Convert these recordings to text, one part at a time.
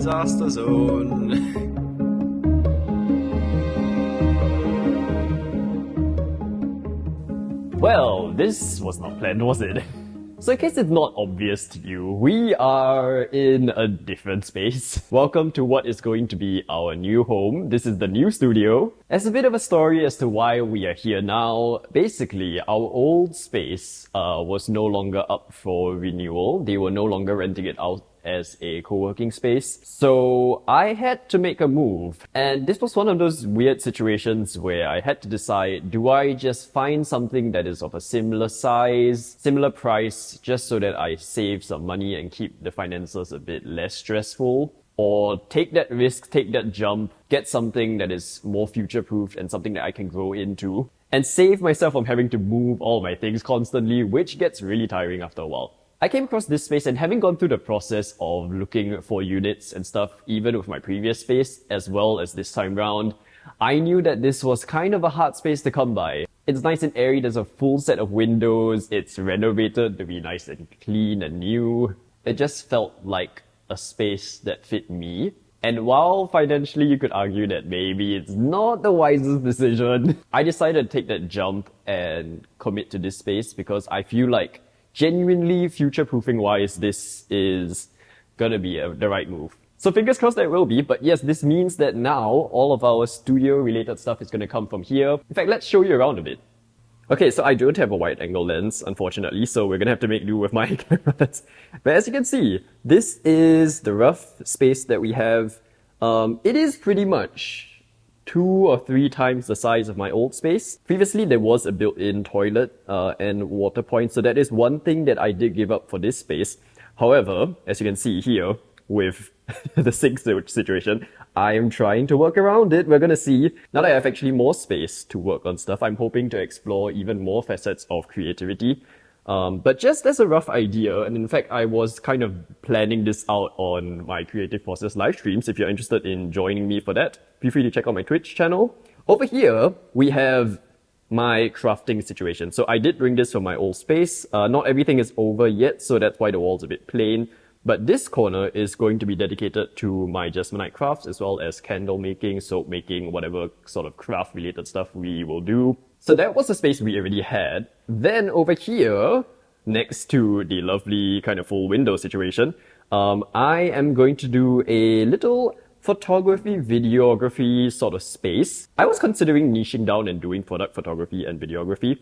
disaster zone. Well, this was not planned, was it? So in case it's not obvious to you, we are in a different space. Welcome to what is going to be our new home. This is the new studio. As a bit of a story as to why we are here now, basically our old space was no longer up for renewal. They were no longer renting it out as a co-working space. So I had to make a move. And this was one of those weird situations where I had to decide, do I just find something that is of a similar size, similar price, just so that I save some money and keep the finances a bit less stressful? Or take that risk, take that jump, get something that is more future-proofed and something that I can grow into, and save myself from having to move all my things constantly, which gets really tiring after a while. I came across this space, and having gone through the process of looking for units and stuff, even with my previous space, as well as this time round, I knew that this was kind of a hard space to come by. It's nice and airy, there's a full set of windows, it's renovated to be nice and clean and new. It just felt like a space that fit me. And while financially you could argue that maybe it's not the wisest decision, I decided to take that jump and commit to this space because I feel like genuinely future-proofing wise, this is gonna be the right move. So fingers crossed that it will be, but yes, this means that now all of our studio-related stuff is gonna come from here. In fact, let's show you around a bit. Okay, so I don't have a wide-angle lens, unfortunately, so we're gonna have to make do with my camera lens. But as you can see, this is the rough space that we have. It is pretty much 2 or 3 times the size of my old space. Previously, there was a built-in toilet and water point, so that is one thing that I did give up for this space. However, as you can see here, with the sink situation, I am trying to work around it. We're gonna see. Now that I have actually more space to work on stuff, I'm hoping to explore even more facets of creativity. But just as a rough idea, and in fact, I was kind of planning this out on my Creative Process live streams. If you're interested in joining me for that, feel free to check out my Twitch channel. Over here, we have my crafting situation. So I did bring this from my old space. Not everything is over yet, so that's why the wall's a bit plain. But this corner is going to be dedicated to my Jasmonite crafts, as well as candle making, soap making, whatever sort of craft related stuff we will do. So that was the space we already had. Then over here, next to the lovely kind of full window situation, I am going to do a little photography, videography sort of space. I was considering niching down and doing product photography and videography,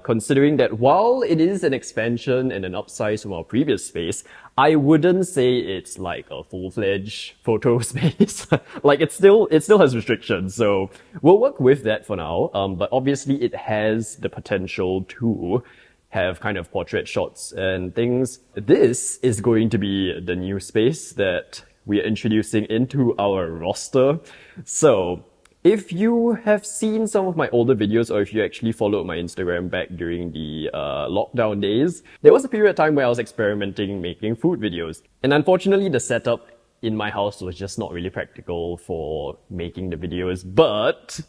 considering that while it is an expansion and an upsize from our previous space, I wouldn't say it's like a full-fledged photo space. Like it still has restrictions, so we'll work with that for now. But obviously it has the potential to have kind of portrait shots and things. This is going to be the new space that we are introducing into our roster. So if you have seen some of my older videos, or if you actually followed my Instagram back during the lockdown days, there was a period of time where I was experimenting making food videos. And unfortunately, the setup in my house was just not really practical for making the videos. But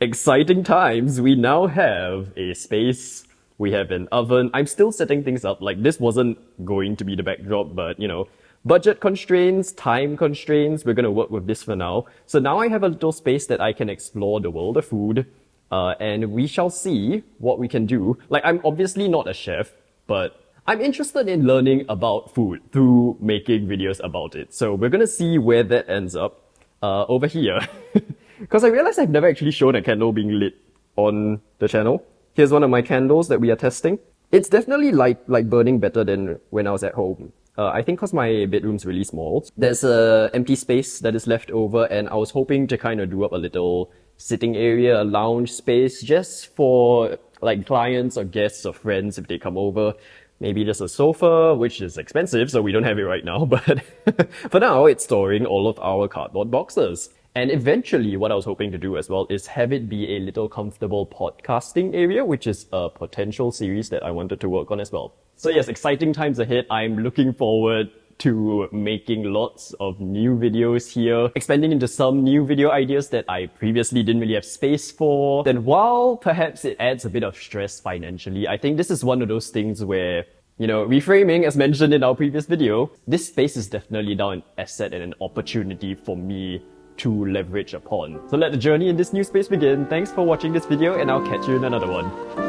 exciting times, we now have a space, we have an oven. I'm still setting things up, like this wasn't going to be the backdrop, but you know, budget constraints, time constraints, we're going to work with this for now. So now I have a little space that I can explore the world of food, and we shall see what we can do. Like, I'm obviously not a chef, but I'm interested in learning about food through making videos about it. So we're going to see where that ends up over here. Because I realized I've never actually shown a candle being lit on the channel. Here's one of my candles that we are testing. It's definitely like burning better than when I was at home. I think because my bedroom's really small, there's a empty space that is left over, and I was hoping to kind of do up a little sitting area, a lounge space, just for like clients or guests or friends if they come over. Maybe just a sofa, which is expensive, so we don't have it right now, but for now, it's storing all of our cardboard boxes. And eventually, what I was hoping to do as well is have it be a little comfortable podcasting area, which is a potential series that I wanted to work on as well. So yes, exciting times ahead. I'm looking forward to making lots of new videos here, expanding into some new video ideas that I previously didn't really have space for. Then while perhaps it adds a bit of stress financially, I think this is one of those things where You know, reframing, as mentioned in our previous video, this space is definitely now an asset and an opportunity for me to leverage upon. So let the journey in this new space begin. Thanks for watching this video, and I'll catch you in another one.